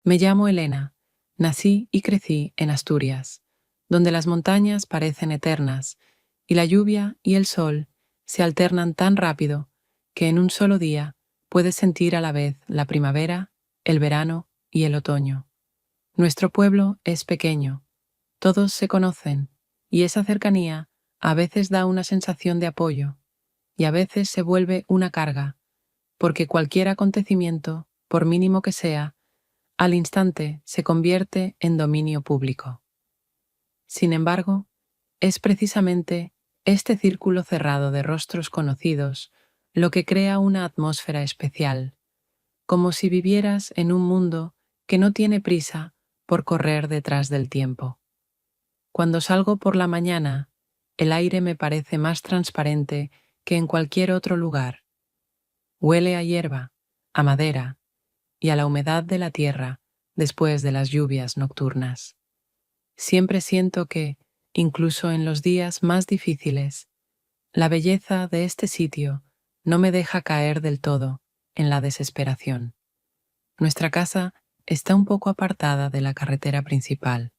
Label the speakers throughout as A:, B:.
A: Me llamo Elena. Nací y crecí en Asturias, donde las montañas parecen eternas y la lluvia y el sol se alternan tan rápido que en un solo día puedes sentir a la vez la primavera, el verano y el otoño. Nuestro pueblo es pequeño, todos se conocen y esa cercanía a veces da una sensación de apoyo y a veces se vuelve una carga, porque cualquier acontecimiento, por mínimo que sea, al instante se convierte en dominio público. Sin embargo, es precisamente este círculo cerrado de rostros conocidos lo que crea una atmósfera especial, como si vivieras en un mundo que no tiene prisa por correr detrás del tiempo. Cuando salgo por la mañana, el aire me parece más transparente que en cualquier otro lugar. Huele a hierba, a madera y a la humedad de la tierra después de las lluvias nocturnas. Siempre siento que, incluso en los días más difíciles, la belleza de este sitio no me deja caer del todo en la desesperación. Nuestra casa está un poco apartada de la carretera principal.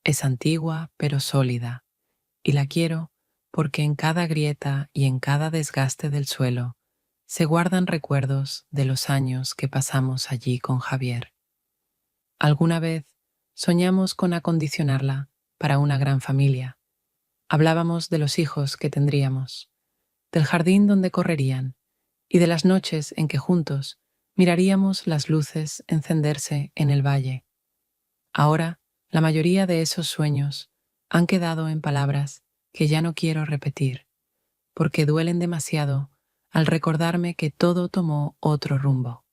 A: Es antigua pero sólida, y la quiero porque en cada grieta y en cada desgaste del suelo se guardan recuerdos de los años que pasamos allí con Javier. Alguna vez soñamos con acondicionarla para una gran familia. Hablábamos de los hijos que tendríamos, del jardín donde correrían y de las noches en que juntos miraríamos las luces encenderse en el valle. Ahora, la mayoría de esos sueños han quedado en palabras que ya no quiero repetir, porque duelen demasiado al recordarme que todo tomó otro rumbo.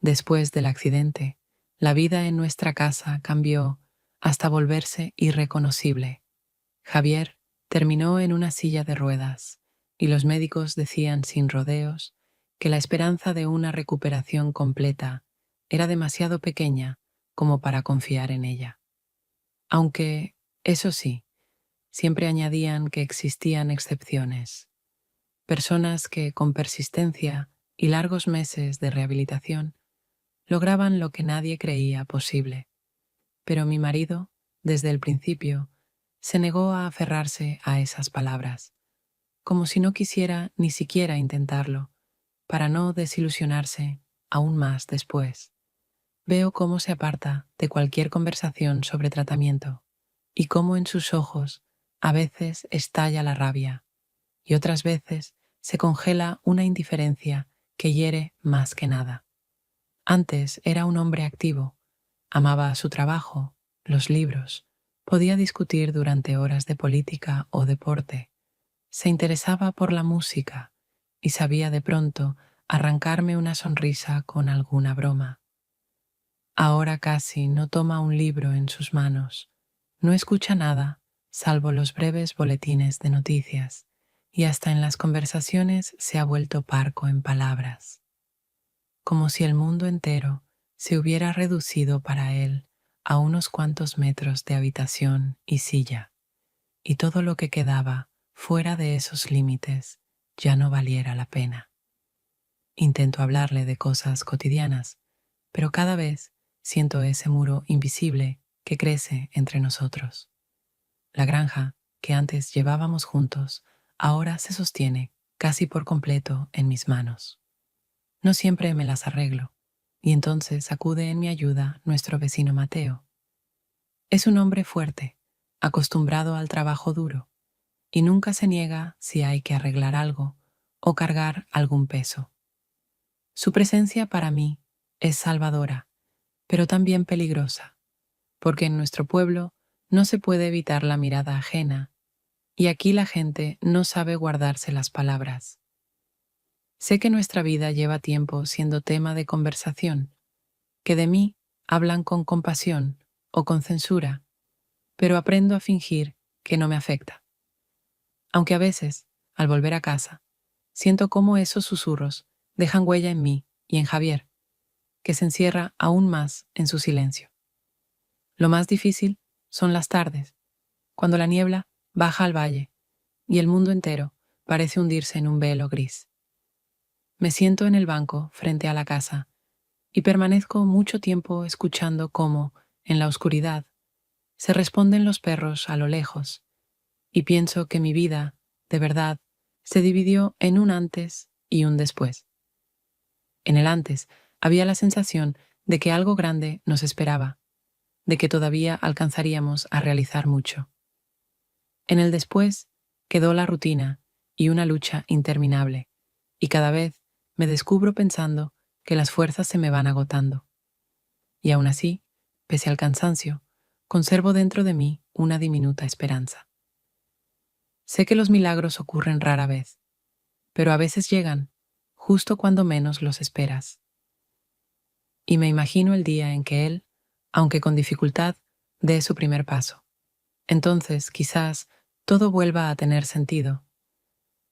A: Después del accidente, la vida en nuestra casa cambió hasta volverse irreconocible. Javier terminó en una silla de ruedas y los médicos decían sin rodeos que la esperanza de una recuperación completa era demasiado pequeña como para confiar en ella. Aunque, eso sí, siempre añadían que existían excepciones. Personas que, con persistencia y largos meses de rehabilitación, lograban lo que nadie creía posible. Pero mi marido, desde el principio, se negó a aferrarse a esas palabras, como si no quisiera ni siquiera intentarlo, para no desilusionarse aún más después. Veo cómo se aparta de cualquier conversación sobre tratamiento y cómo en sus ojos a veces estalla la rabia y otras veces se congela una indiferencia que hiere más que nada. Antes era un hombre activo, amaba su trabajo, los libros, podía discutir durante horas de política o deporte, se interesaba por la música y sabía de pronto arrancarme una sonrisa con alguna broma. Ahora casi no toma un libro en sus manos, no escucha nada, salvo los breves boletines de noticias, y hasta en las conversaciones se ha vuelto parco en palabras, como si el mundo entero se hubiera reducido para él a unos cuantos metros de habitación y silla, y todo lo que quedaba fuera de esos límites ya no valiera la pena. Intento hablarle de cosas cotidianas, pero cada vez siento ese muro invisible que crece entre nosotros. La granja que antes llevábamos juntos ahora se sostiene casi por completo en mis manos. No siempre me las arreglo, y entonces acude en mi ayuda nuestro vecino Mateo. Es un hombre fuerte, acostumbrado al trabajo duro, y nunca se niega si hay que arreglar algo o cargar algún peso. Su presencia para mí es salvadora, pero también peligrosa, porque en nuestro pueblo no se puede evitar la mirada ajena, y aquí la gente no sabe guardarse las palabras. Sé que nuestra vida lleva tiempo siendo tema de conversación, que de mí hablan con compasión o con censura, pero aprendo a fingir que no me afecta. Aunque a veces, al volver a casa, siento cómo esos susurros dejan huella en mí y en Javier, que se encierra aún más en su silencio. Lo más difícil son las tardes, cuando la niebla baja al valle y el mundo entero parece hundirse en un velo gris. Me siento en el banco frente a la casa y permanezco mucho tiempo escuchando cómo, en la oscuridad, se responden los perros a lo lejos, y pienso que mi vida, de verdad, se dividió en un antes y un después. En el antes había la sensación de que algo grande nos esperaba, de que todavía alcanzaríamos a realizar mucho. En el después quedó la rutina y una lucha interminable, y cada vez me descubro pensando que las fuerzas se me van agotando. Y aún así, pese al cansancio, conservo dentro de mí una diminuta esperanza. Sé que los milagros ocurren rara vez, pero a veces llegan justo cuando menos los esperas. Y me imagino el día en que Él, aunque con dificultad, dé su primer paso. Entonces, quizás, todo vuelva a tener sentido.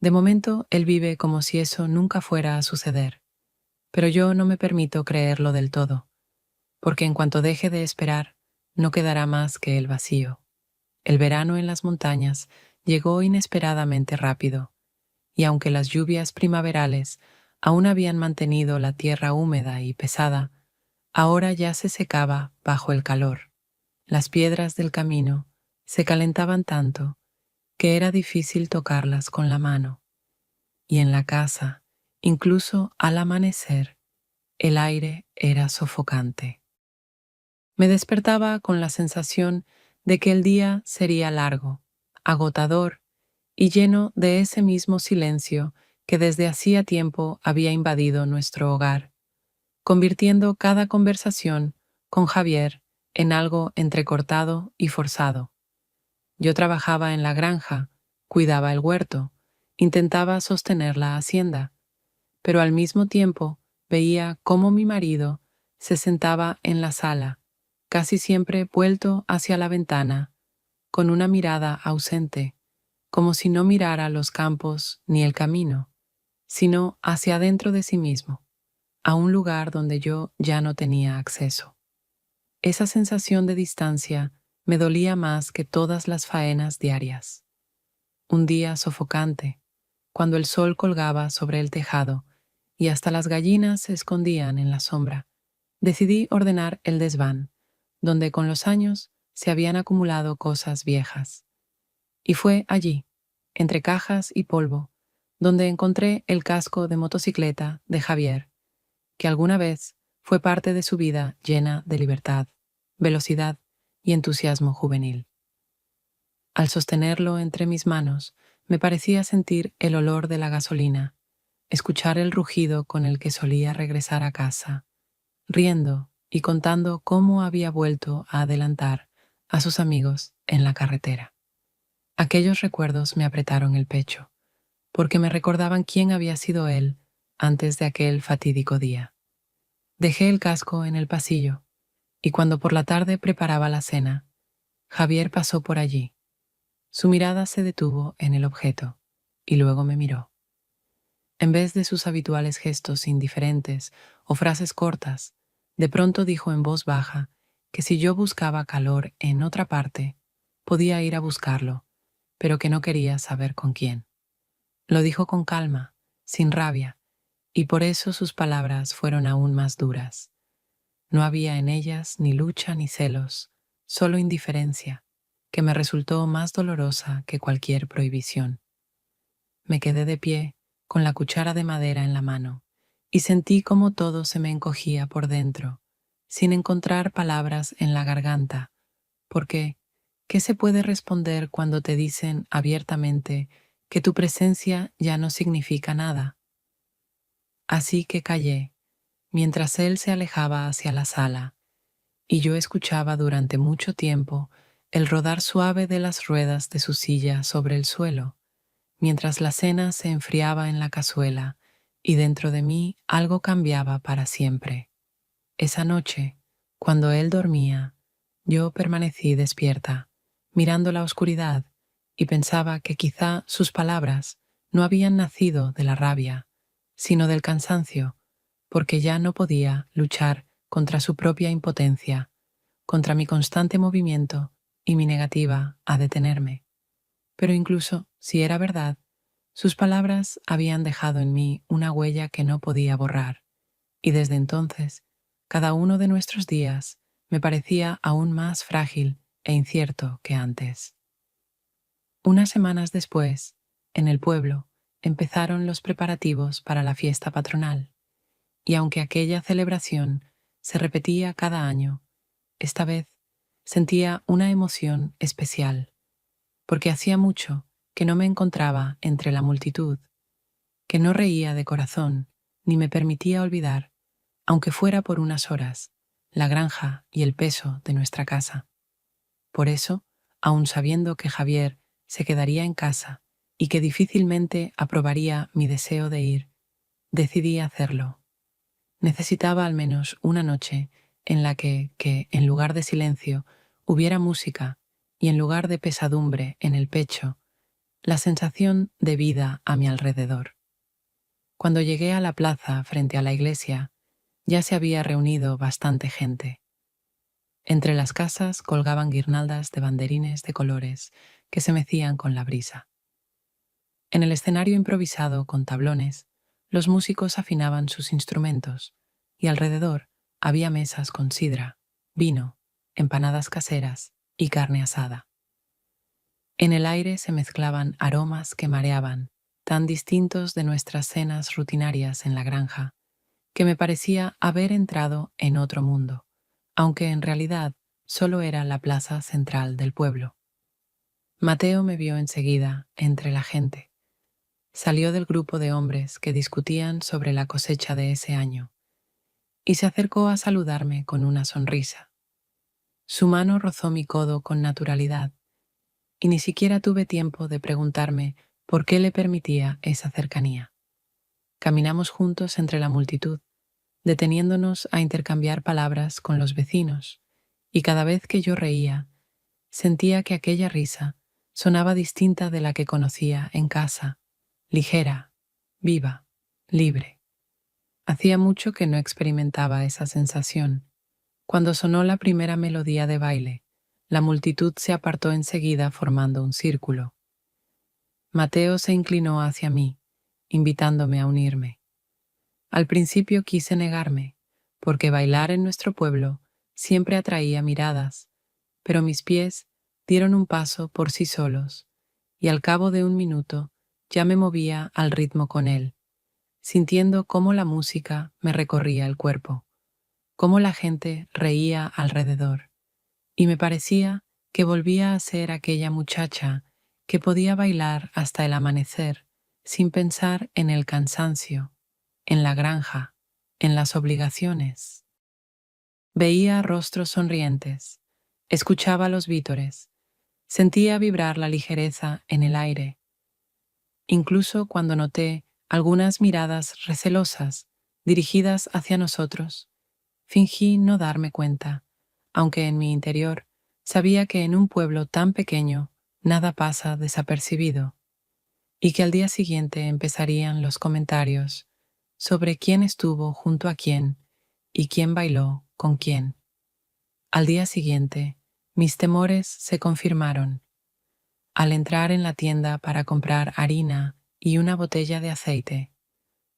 A: De momento, Él vive como si eso nunca fuera a suceder, pero yo no me permito creerlo del todo, porque en cuanto deje de esperar, no quedará más que el vacío. El verano en las montañas llegó inesperadamente rápido, y aunque las lluvias primaverales aún habían mantenido la tierra húmeda y pesada, ahora ya se secaba bajo el calor. Las piedras del camino se calentaban tanto que era difícil tocarlas con la mano, y en la casa, incluso al amanecer, el aire era sofocante. Me despertaba con la sensación de que el día sería largo, agotador y lleno de ese mismo silencio que desde hacía tiempo había invadido nuestro hogar, convirtiendo cada conversación con Javier en algo entrecortado y forzado. Yo trabajaba en la granja, cuidaba el huerto, intentaba sostener la hacienda, pero al mismo tiempo veía cómo mi marido se sentaba en la sala, casi siempre vuelto hacia la ventana, con una mirada ausente, como si no mirara los campos ni el camino, sino hacia adentro de sí mismo, a un lugar donde yo ya no tenía acceso. Esa sensación de distancia me dolía más que todas las faenas diarias. Un día sofocante, cuando el sol colgaba sobre el tejado y hasta las gallinas se escondían en la sombra, decidí ordenar el desván, donde con los años se habían acumulado cosas viejas. Y fue allí, entre cajas y polvo, donde encontré el casco de motocicleta de Javier, que alguna vez fue parte de su vida llena de libertad, velocidad y entusiasmo juvenil. Al sostenerlo entre mis manos, me parecía sentir el olor de la gasolina, escuchar el rugido con el que solía regresar a casa, riendo y contando cómo había vuelto a adelantar a sus amigos en la carretera. Aquellos recuerdos me apretaron el pecho, porque me recordaban quién había sido él antes de aquel fatídico día. Dejé el casco en el pasillo, y cuando por la tarde preparaba la cena, Javier pasó por allí. Su mirada se detuvo en el objeto, y luego me miró. En vez de sus habituales gestos indiferentes o frases cortas, de pronto dijo en voz baja que si yo buscaba calor en otra parte, podía ir a buscarlo, pero que no quería saber con quién. Lo dijo con calma, sin rabia, y por eso sus palabras fueron aún más duras. No había en ellas ni lucha ni celos, solo indiferencia, que me resultó más dolorosa que cualquier prohibición. Me quedé de pie, con la cuchara de madera en la mano, y sentí como todo se me encogía por dentro, sin encontrar palabras en la garganta, porque ¿qué se puede responder cuando te dicen abiertamente que tu presencia ya no significa nada? Así que callé, mientras él se alejaba hacia la sala, y yo escuchaba durante mucho tiempo el rodar suave de las ruedas de su silla sobre el suelo, mientras la cena se enfriaba en la cazuela y dentro de mí algo cambiaba para siempre. Esa noche, cuando él dormía, yo permanecí despierta, mirando la oscuridad, y pensaba que quizá sus palabras no habían nacido de la rabia, sino del cansancio, porque ya no podía luchar contra su propia impotencia, contra mi constante movimiento y mi negativa a detenerme. Pero incluso si era verdad, sus palabras habían dejado en mí una huella que no podía borrar, y desde entonces cada uno de nuestros días me parecía aún más frágil e incierto que antes. Unas semanas después, en el pueblo, empezaron los preparativos para la fiesta patronal, y aunque aquella celebración se repetía cada año, esta vez sentía una emoción especial, porque hacía mucho que no me encontraba entre la multitud, que no reía de corazón ni me permitía olvidar, aunque fuera por unas horas, la granja y el peso de nuestra casa. Por eso, aun sabiendo que Javier se quedaría en casa y que difícilmente aprobaría mi deseo de ir, decidí hacerlo. Necesitaba al menos una noche en la que, en lugar de silencio, hubiera música y en lugar de pesadumbre en el pecho, la sensación de vida a mi alrededor. Cuando llegué a la plaza frente a la iglesia, ya se había reunido bastante gente. Entre las casas colgaban guirnaldas de banderines de colores que se mecían con la brisa. En el escenario improvisado con tablones, los músicos afinaban sus instrumentos y alrededor había mesas con sidra, vino, empanadas caseras y carne asada. En el aire se mezclaban aromas que mareaban, tan distintos de nuestras cenas rutinarias en la granja, que me parecía haber entrado en otro mundo, aunque en realidad solo era la plaza central del pueblo. Mateo me vio enseguida entre la gente. Salió del grupo de hombres que discutían sobre la cosecha de ese año y se acercó a saludarme con una sonrisa. Su mano rozó mi codo con naturalidad y ni siquiera tuve tiempo de preguntarme por qué le permitía esa cercanía. Caminamos juntos entre la multitud, deteniéndonos a intercambiar palabras con los vecinos, y cada vez que yo reía, sentía que aquella risa sonaba distinta de la que conocía en casa, ligera, viva, libre. Hacía mucho que no experimentaba esa sensación. Cuando sonó la primera melodía de baile, la multitud se apartó enseguida formando un círculo. Mateo se inclinó hacia mí, invitándome a unirme. Al principio quise negarme, porque bailar en nuestro pueblo siempre atraía miradas, pero mis pies dieron un paso por sí solos, y al cabo de un minuto ya me movía al ritmo con él, sintiendo cómo la música me recorría el cuerpo, cómo la gente reía alrededor, y me parecía que volvía a ser aquella muchacha que podía bailar hasta el amanecer sin pensar en el cansancio, en la granja, en las obligaciones. Veía rostros sonrientes, escuchaba los vítores, sentía vibrar la ligereza en el aire. Incluso cuando noté algunas miradas recelosas dirigidas hacia nosotros, fingí no darme cuenta, aunque en mi interior sabía que en un pueblo tan pequeño nada pasa desapercibido, y que al día siguiente empezarían los comentarios sobre quién estuvo junto a quién y quién bailó con quién. Al día siguiente, mis temores se confirmaron. Al entrar en la tienda para comprar harina y una botella de aceite,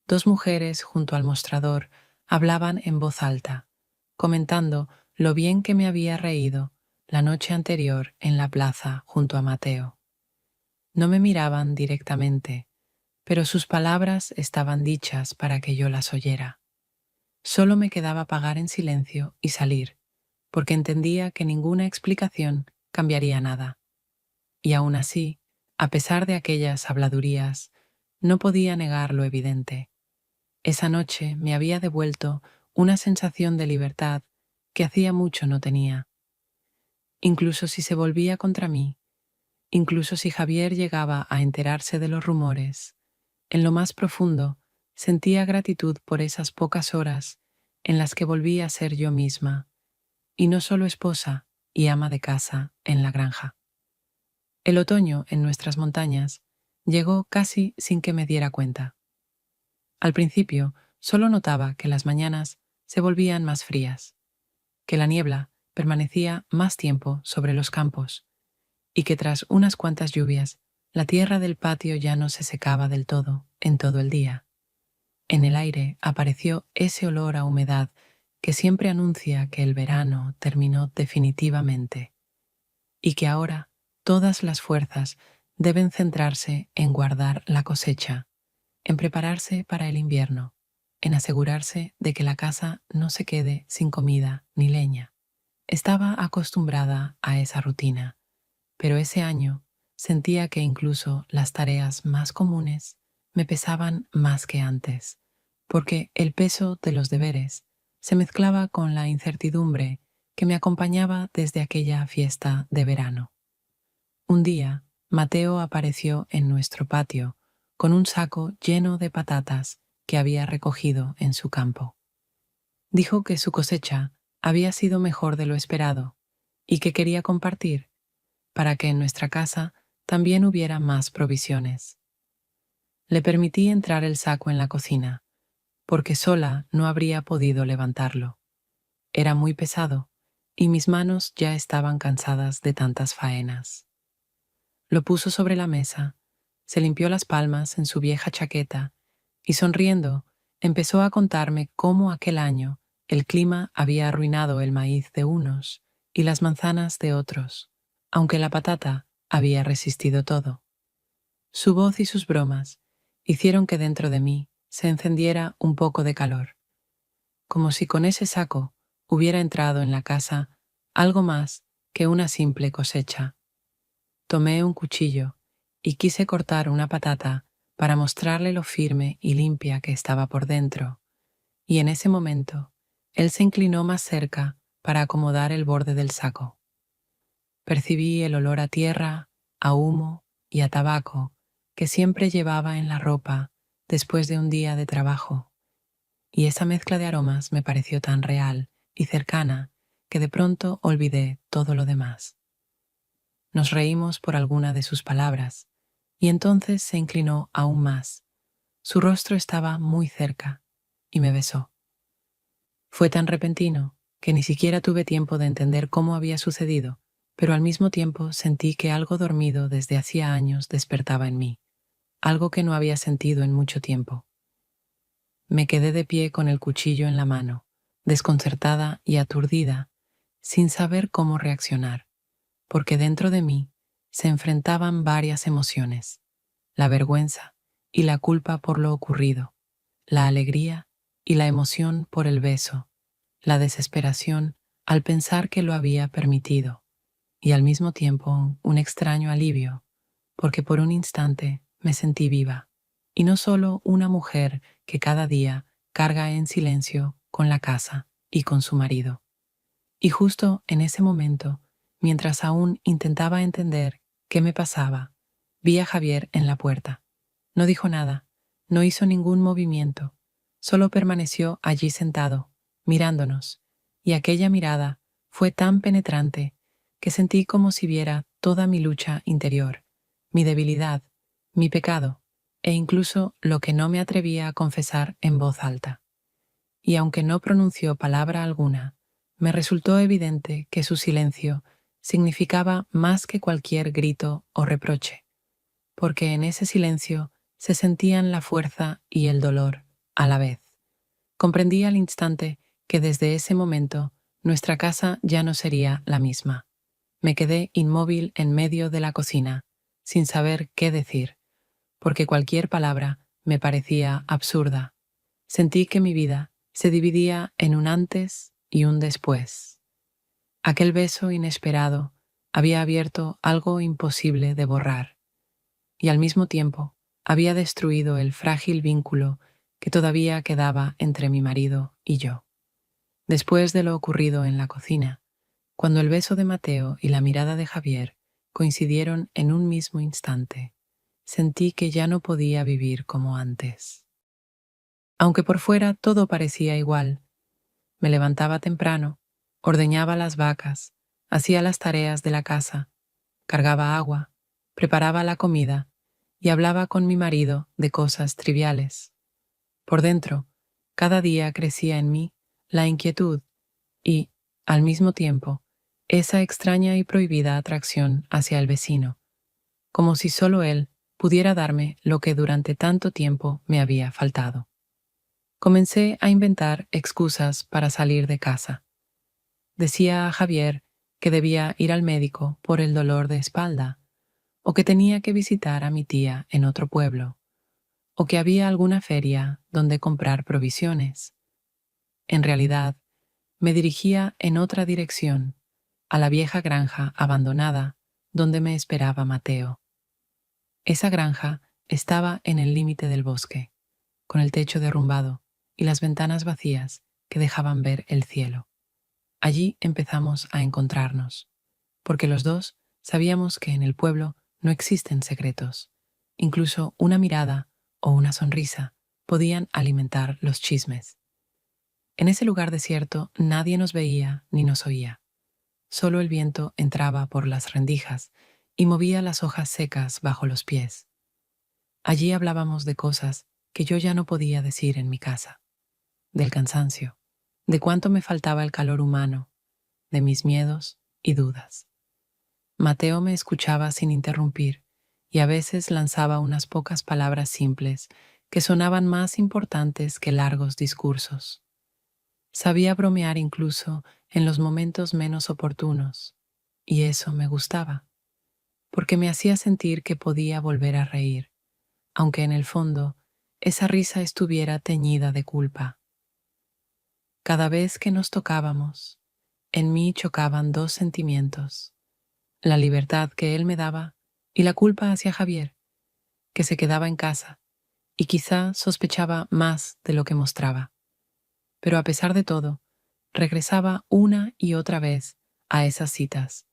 A: dos mujeres junto al mostrador hablaban en voz alta, comentando lo bien que me había reído la noche anterior en la plaza junto a Mateo. No me miraban directamente, pero sus palabras estaban dichas para que yo las oyera. Solo me quedaba pagar en silencio y salir, porque entendía que ninguna explicación cambiaría nada. Y aún así, a pesar de aquellas habladurías, no podía negar lo evidente. Esa noche me había devuelto una sensación de libertad que hacía mucho no tenía. Incluso si se volvía contra mí, incluso si Javier llegaba a enterarse de los rumores, en lo más profundo sentía gratitud por esas pocas horas en las que volví a ser yo misma, y no solo esposa y ama de casa en la granja. El otoño en nuestras montañas llegó casi sin que me diera cuenta. Al principio solo notaba que las mañanas se volvían más frías, que la niebla permanecía más tiempo sobre los campos y que tras unas cuantas lluvias la tierra del patio ya no se secaba del todo en todo el día. En el aire apareció ese olor a humedad que siempre anuncia que el verano terminó definitivamente y que ahora todas las fuerzas deben centrarse en guardar la cosecha, en prepararse para el invierno, en asegurarse de que la casa no se quede sin comida ni leña. Estaba acostumbrada a esa rutina, pero ese año sentía que incluso las tareas más comunes me pesaban más que antes, porque el peso de los deberes se mezclaba con la incertidumbre que me acompañaba desde aquella fiesta de verano. Un día, Mateo apareció en nuestro patio con un saco lleno de patatas que había recogido en su campo. Dijo que su cosecha había sido mejor de lo esperado y que quería compartir para que en nuestra casa también hubiera más provisiones. Le permití entrar el saco en la cocina, porque sola no habría podido levantarlo. Era muy pesado y mis manos ya estaban cansadas de tantas faenas. Lo puso sobre la mesa, se limpió las palmas en su vieja chaqueta y sonriendo empezó a contarme cómo aquel año el clima había arruinado el maíz de unos y las manzanas de otros, aunque la patata había resistido todo. Su voz y sus bromas hicieron que dentro de mí se encendiera un poco de calor, como si con ese saco hubiera entrado en la casa algo más que una simple cosecha. Tomé un cuchillo y quise cortar una patata para mostrarle lo firme y limpia que estaba por dentro, y en ese momento él se inclinó más cerca para acomodar el borde del saco. Percibí el olor a tierra, a humo y a tabaco que siempre llevaba en la ropa después de un día de trabajo, y esa mezcla de aromas me pareció tan real y cercana que de pronto olvidé todo lo demás. Nos reímos por alguna de sus palabras, y entonces se inclinó aún más. Su rostro estaba muy cerca, y me besó. Fue tan repentino que ni siquiera tuve tiempo de entender cómo había sucedido, pero al mismo tiempo sentí que algo dormido desde hacía años despertaba en mí, algo que no había sentido en mucho tiempo. Me quedé de pie con el cuchillo en la mano, desconcertada y aturdida, sin saber cómo reaccionar, porque dentro de mí se enfrentaban varias emociones: la vergüenza y la culpa por lo ocurrido, la alegría y la emoción por el beso, la desesperación al pensar que lo había permitido, y al mismo tiempo un extraño alivio, porque por un instante me sentí viva, y no solo una mujer que cada día carga en silencio con la casa y con su marido. Y justo en ese momento, mientras aún intentaba entender qué me pasaba, vi a Javier en la puerta. No dijo nada, no hizo ningún movimiento, solo permaneció allí sentado, mirándonos, y aquella mirada fue tan penetrante que sentí como si viera toda mi lucha interior, mi debilidad, mi pecado, e incluso lo que no me atrevía a confesar en voz alta. Y aunque no pronunció palabra alguna, me resultó evidente que su silencio significaba más que cualquier grito o reproche, porque en ese silencio se sentían la fuerza y el dolor a la vez. Comprendí al instante que desde ese momento nuestra casa ya no sería la misma. Me quedé inmóvil en medio de la cocina, sin saber qué decir, porque cualquier palabra me parecía absurda. Sentí que mi vida se dividía en un antes y un después. Aquel beso inesperado había abierto algo imposible de borrar, y al mismo tiempo había destruido el frágil vínculo que todavía quedaba entre mi marido y yo. Después de lo ocurrido en la cocina, cuando el beso de Mateo y la mirada de Javier coincidieron en un mismo instante, sentí que ya no podía vivir como antes. Aunque por fuera todo parecía igual, me levantaba temprano, ordeñaba las vacas, hacía las tareas de la casa, cargaba agua, preparaba la comida y hablaba con mi marido de cosas triviales. Por dentro, cada día crecía en mí la inquietud y, al mismo tiempo, esa extraña y prohibida atracción hacia el vecino, como si solo él pudiera darme lo que durante tanto tiempo me había faltado. Comencé a inventar excusas para salir de casa. Decía a Javier que debía ir al médico por el dolor de espalda, o que tenía que visitar a mi tía en otro pueblo, o que había alguna feria donde comprar provisiones. En realidad, me dirigía en otra dirección, a la vieja granja abandonada donde me esperaba Mateo. Esa granja estaba en el límite del bosque, con el techo derrumbado y las ventanas vacías que dejaban ver el cielo. Allí empezamos a encontrarnos, porque los dos sabíamos que en el pueblo no existen secretos. Incluso una mirada o una sonrisa podían alimentar los chismes. En ese lugar desierto nadie nos veía ni nos oía. Solo el viento entraba por las rendijas y movía las hojas secas bajo los pies. Allí hablábamos de cosas que yo ya no podía decir en mi casa, del cansancio, de cuánto me faltaba el calor humano, de mis miedos y dudas. Mateo me escuchaba sin interrumpir y a veces lanzaba unas pocas palabras simples que sonaban más importantes que largos discursos. Sabía bromear incluso en los momentos menos oportunos, y eso me gustaba, porque me hacía sentir que podía volver a reír, aunque en el fondo esa risa estuviera teñida de culpa. Cada vez que nos tocábamos, en mí chocaban dos sentimientos: la libertad que él me daba y la culpa hacia Javier, que se quedaba en casa y quizá sospechaba más de lo que mostraba. Pero a pesar de todo, regresaba una y otra vez a esas citas,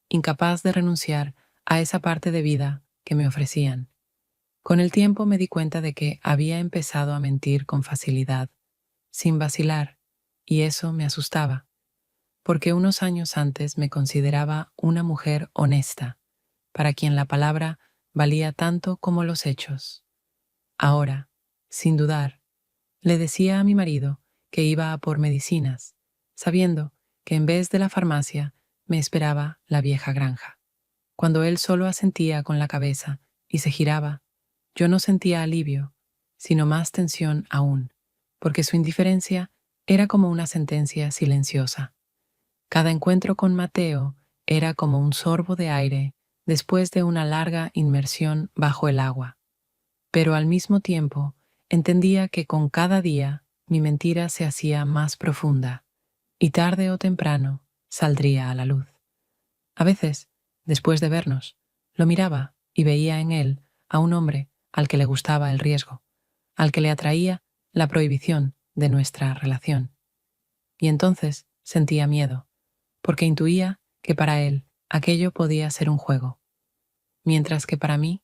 A: incapaz de renunciar a esa parte de vida que me ofrecían. Con el tiempo me di cuenta de que había empezado a mentir con facilidad, sin vacilar, y eso me asustaba, porque unos años antes me consideraba una mujer honesta, para quien la palabra valía tanto como los hechos. Ahora, sin dudar, le decía a mi marido que iba a por medicinas, sabiendo que en vez de la farmacia me esperaba la vieja granja. Cuando él solo asentía con la cabeza y se giraba, yo no sentía alivio, sino más tensión aún, porque su indiferencia era como una sentencia silenciosa. Cada encuentro con Mateo era como un sorbo de aire después de una larga inmersión bajo el agua. Pero al mismo tiempo entendía que con cada día mi mentira se hacía más profunda y tarde o temprano saldría a la luz. A veces, después de vernos, lo miraba y veía en él a un hombre al que le gustaba el riesgo, al que le atraía la prohibición de nuestra relación. Y entonces sentía miedo, porque intuía que para él aquello podía ser un juego, mientras que para mí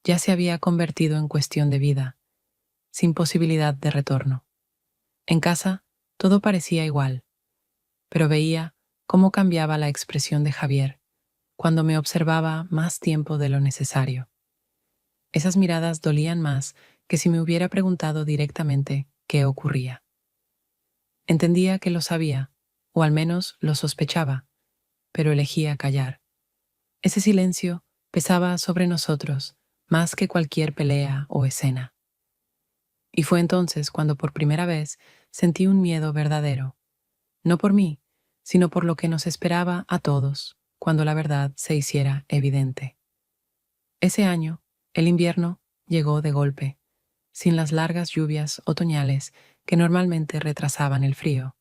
A: ya se había convertido en cuestión de vida, sin posibilidad de retorno. En casa todo parecía igual, pero veía cómo cambiaba la expresión de Javier cuando me observaba más tiempo de lo necesario. Esas miradas dolían más que si me hubiera preguntado directamente qué ocurría. Entendía que lo sabía, o al menos lo sospechaba, pero elegía callar. Ese silencio pesaba sobre nosotros más que cualquier pelea o escena. Y fue entonces cuando por primera vez sentí un miedo verdadero, no por mí, sino por lo que nos esperaba a todos cuando la verdad se hiciera evidente. Ese año, el invierno llegó de golpe, sin las largas lluvias otoñales que normalmente retrasaban el frío.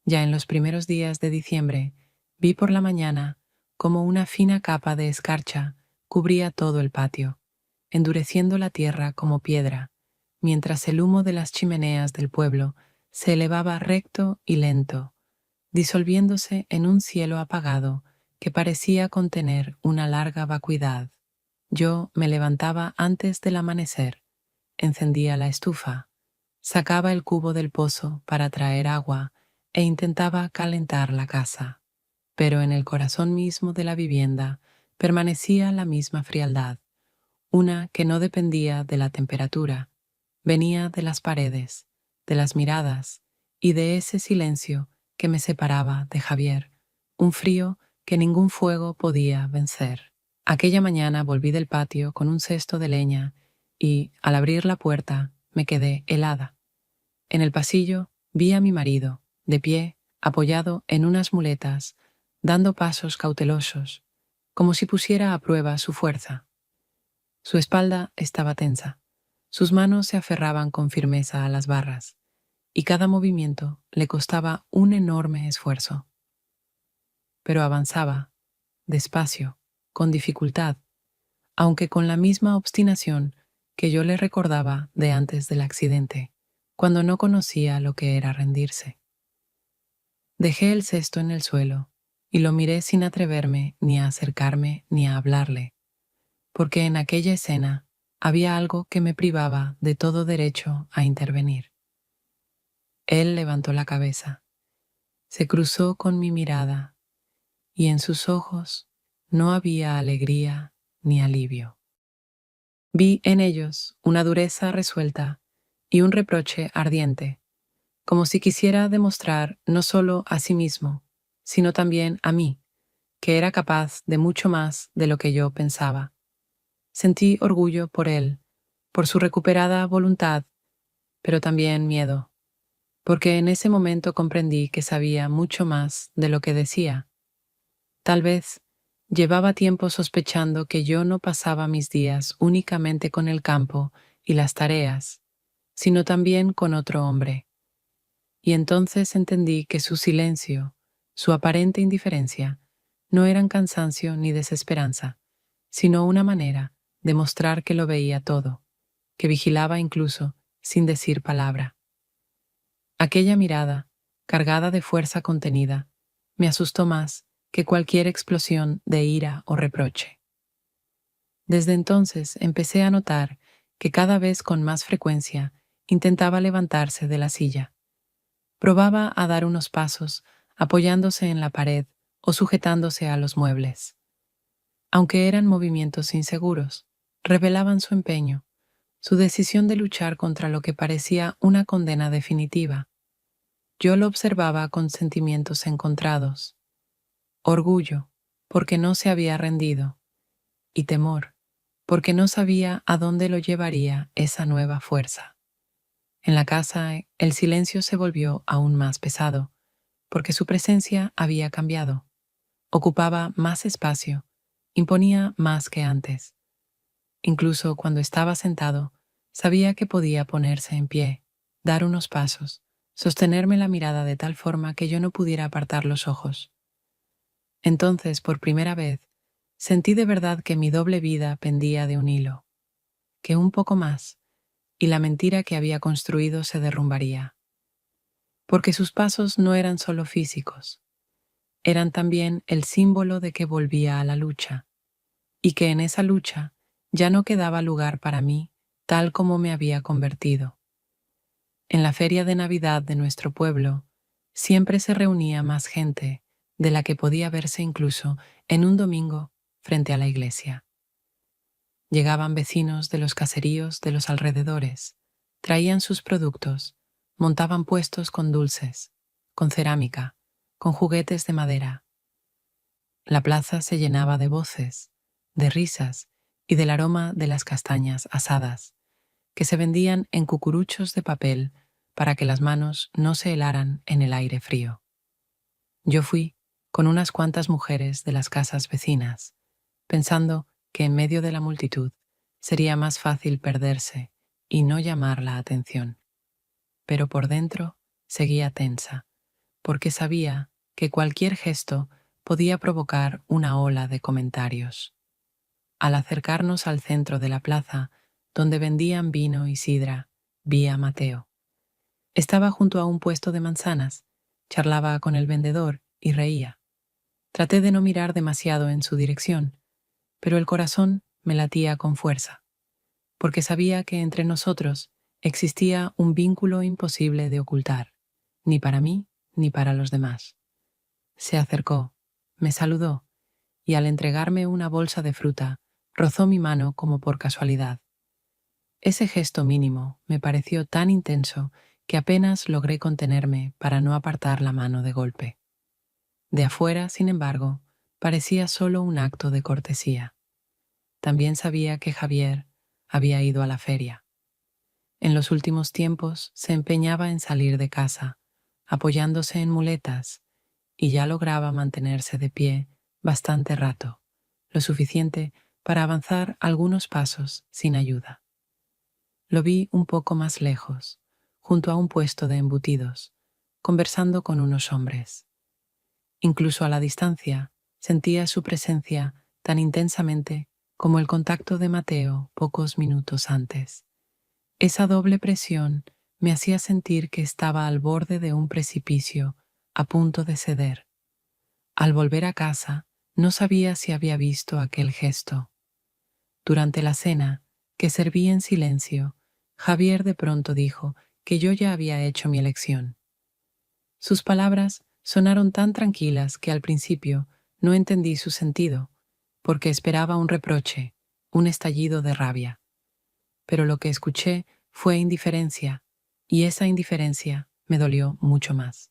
A: Ya en los primeros días de diciembre, vi por la mañana como una fina capa de escarcha cubría todo el patio, endureciendo la tierra como piedra, mientras el humo de las chimeneas del pueblo se elevaba recto y lento, disolviéndose en un cielo apagado que parecía contener una larga vacuidad. Yo me levantaba antes del amanecer, encendía la estufa, sacaba el cubo del pozo para traer agua e intentaba calentar la casa. Pero en el corazón mismo de la vivienda permanecía la misma frialdad, una que no dependía de la temperatura, venía de las paredes, de las miradas y de ese silencio que me separaba de Javier, un frío que ningún fuego podía vencer. Aquella mañana volví del patio con un cesto de leña y, al abrir la puerta, me quedé helada. En el pasillo vi a mi marido, de pie, apoyado en unas muletas, dando pasos cautelosos, como si pusiera a prueba su fuerza. Su espalda estaba tensa, sus manos se aferraban con firmeza a las barras, y cada movimiento le costaba un enorme esfuerzo. Pero avanzaba, despacio, con dificultad, aunque con la misma obstinación que yo le recordaba de antes del accidente, cuando no conocía lo que era rendirse. Dejé el cesto en el suelo y lo miré sin atreverme ni a acercarme ni a hablarle, porque en aquella escena había algo que me privaba de todo derecho a intervenir. Él levantó la cabeza, se cruzó con mi mirada y en sus ojos no había alegría ni alivio. Vi en ellos una dureza resuelta y un reproche ardiente, como si quisiera demostrar no solo a sí mismo, sino también a mí, que era capaz de mucho más de lo que yo pensaba. Sentí orgullo por él, por su recuperada voluntad, pero también miedo, porque en ese momento comprendí que sabía mucho más de lo que decía. Tal vez llevaba tiempo sospechando que yo no pasaba mis días únicamente con el campo y las tareas, sino también con otro hombre. Y entonces entendí que su silencio, su aparente indiferencia, no eran cansancio ni desesperanza, sino una manera de mostrar que lo veía todo, que vigilaba incluso sin decir palabra. Aquella mirada, cargada de fuerza contenida, me asustó más que cualquier explosión de ira o reproche. Desde entonces empecé a notar que cada vez con más frecuencia intentaba levantarse de la silla. Probaba a dar unos pasos, apoyándose en la pared o sujetándose a los muebles. Aunque eran movimientos inseguros, revelaban su empeño, su decisión de luchar contra lo que parecía una condena definitiva. Yo lo observaba con sentimientos encontrados. Orgullo, porque no se había rendido, y temor, porque no sabía a dónde lo llevaría esa nueva fuerza. En la casa, el silencio se volvió aún más pesado, porque su presencia había cambiado. Ocupaba más espacio, imponía más que antes. Incluso cuando estaba sentado, sabía que podía ponerse en pie, dar unos pasos, sostenerme la mirada de tal forma que yo no pudiera apartar los ojos. Entonces, por primera vez, sentí de verdad que mi doble vida pendía de un hilo, que un poco más, y la mentira que había construido se derrumbaría. Porque sus pasos no eran solo físicos, eran también el símbolo de que volvía a la lucha, y que en esa lucha ya no quedaba lugar para mí tal como me había convertido. En la feria de Navidad de nuestro pueblo siempre se reunía más gente de la que podía verse incluso en un domingo frente a la iglesia. Llegaban vecinos de los caseríos de los alrededores, traían sus productos, montaban puestos con dulces, con cerámica, con juguetes de madera. La plaza se llenaba de voces, de risas y del aroma de las castañas asadas, que se vendían en cucuruchos de papel para que las manos no se helaran en el aire frío. Yo fui con unas cuantas mujeres de las casas vecinas, pensando que en medio de la multitud sería más fácil perderse y no llamar la atención. Pero por dentro seguía tensa, porque sabía que cualquier gesto podía provocar una ola de comentarios. Al acercarnos al centro de la plaza, donde vendían vino y sidra, vi a Mateo. Estaba junto a un puesto de manzanas, charlaba con el vendedor y reía. Traté de no mirar demasiado en su dirección, pero el corazón me latía con fuerza, porque sabía que entre nosotros existía un vínculo imposible de ocultar, ni para mí ni para los demás. Se acercó, me saludó, y al entregarme una bolsa de fruta, rozó mi mano como por casualidad. Ese gesto mínimo me pareció tan intenso que apenas logré contenerme para no apartar la mano de golpe. De afuera, sin embargo, parecía solo un acto de cortesía. También sabía que Javier había ido a la feria. En los últimos tiempos se empeñaba en salir de casa, apoyándose en muletas, y ya lograba mantenerse de pie bastante rato, lo suficiente para avanzar algunos pasos sin ayuda. Lo vi un poco más lejos, junto a un puesto de embutidos, conversando con unos hombres. Incluso a la distancia, sentía su presencia tan intensamente como el contacto de Mateo pocos minutos antes. Esa doble presión me hacía sentir que estaba al borde de un precipicio, a punto de ceder. Al volver a casa, no sabía si había visto aquel gesto. Durante la cena, que serví en silencio, Javier de pronto dijo que yo ya había hecho mi elección. Sus palabras sonaron tan tranquilas que al principio no entendí su sentido, porque esperaba un reproche, un estallido de rabia. Pero lo que escuché fue indiferencia, y esa indiferencia me dolió mucho más.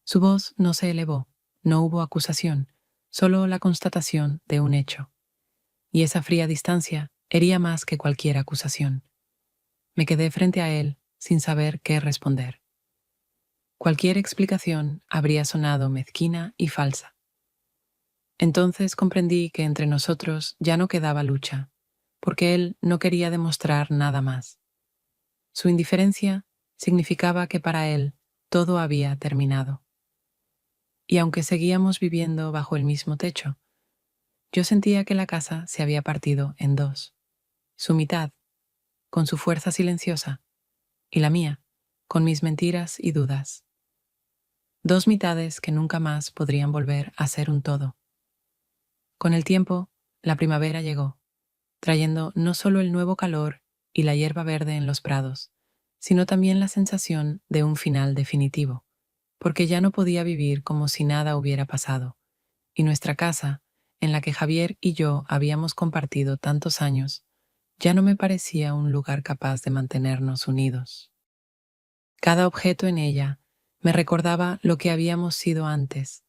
A: Su voz no se elevó, no hubo acusación, solo la constatación de un hecho. Y esa fría distancia hería más que cualquier acusación. Me quedé frente a él sin saber qué responder. Cualquier explicación habría sonado mezquina y falsa. Entonces comprendí que entre nosotros ya no quedaba lucha, porque él no quería demostrar nada más. Su indiferencia significaba que para él todo había terminado. Y aunque seguíamos viviendo bajo el mismo techo, yo sentía que la casa se había partido en dos. Su mitad, con su fuerza silenciosa, y la mía, con mis mentiras y dudas. Dos mitades que nunca más podrían volver a ser un todo. Con el tiempo, la primavera llegó, trayendo no solo el nuevo calor y la hierba verde en los prados, sino también la sensación de un final definitivo, porque ya no podía vivir como si nada hubiera pasado, y nuestra casa, en la que Javier y yo habíamos compartido tantos años, ya no me parecía un lugar capaz de mantenernos unidos. Cada objeto en ella me recordaba lo que habíamos sido antes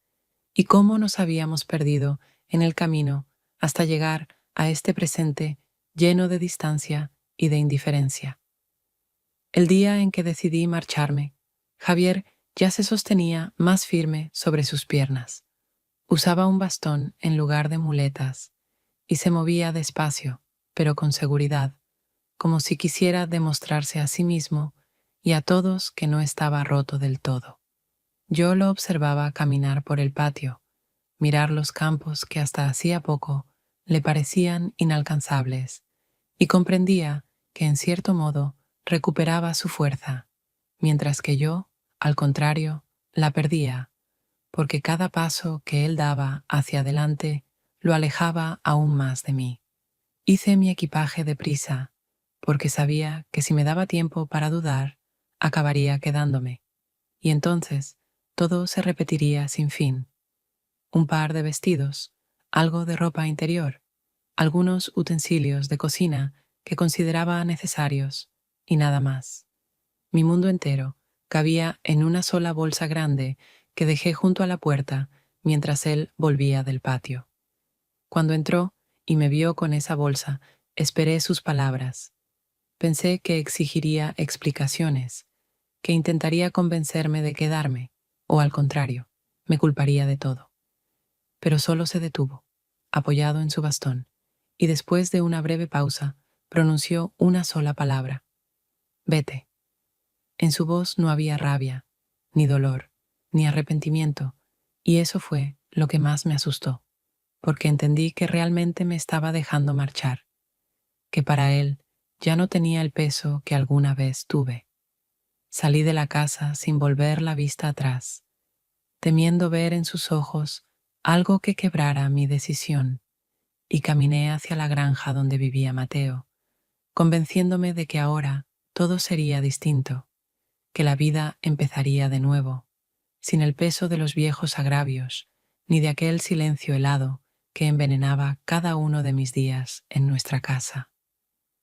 A: y cómo nos habíamos perdido en el camino hasta llegar a este presente lleno de distancia y de indiferencia. El día en que decidí marcharme, Javier ya se sostenía más firme sobre sus piernas. Usaba un bastón en lugar de muletas y se movía despacio, pero con seguridad, como si quisiera demostrarse a sí mismo y a todos que no estaba roto del todo. Yo lo observaba caminar por el patio, mirar los campos que hasta hacía poco le parecían inalcanzables, y comprendía que en cierto modo recuperaba su fuerza, mientras que yo, al contrario, la perdía, porque cada paso que él daba hacia adelante lo alejaba aún más de mí. Hice mi equipaje deprisa, porque sabía que si me daba tiempo para dudar, acabaría quedándome, y entonces todo se repetiría sin fin. Un par de vestidos, algo de ropa interior, algunos utensilios de cocina que consideraba necesarios, y nada más. Mi mundo entero cabía en una sola bolsa grande que dejé junto a la puerta mientras él volvía del patio. Cuando entró y me vio con esa bolsa, esperé sus palabras. Pensé que exigiría explicaciones, que intentaría convencerme de quedarme, o al contrario, me culparía de todo. Pero solo se detuvo, apoyado en su bastón, y después de una breve pausa, pronunció una sola palabra: vete. En su voz no había rabia, ni dolor, ni arrepentimiento, y eso fue lo que más me asustó, porque entendí que realmente me estaba dejando marchar, que para él ya no tenía el peso que alguna vez tuve. Salí de la casa sin volver la vista atrás, temiendo ver en sus ojos algo que quebrara mi decisión, y caminé hacia la granja donde vivía Mateo, convenciéndome de que ahora todo sería distinto, que la vida empezaría de nuevo, sin el peso de los viejos agravios, ni de aquel silencio helado que envenenaba cada uno de mis días en nuestra casa.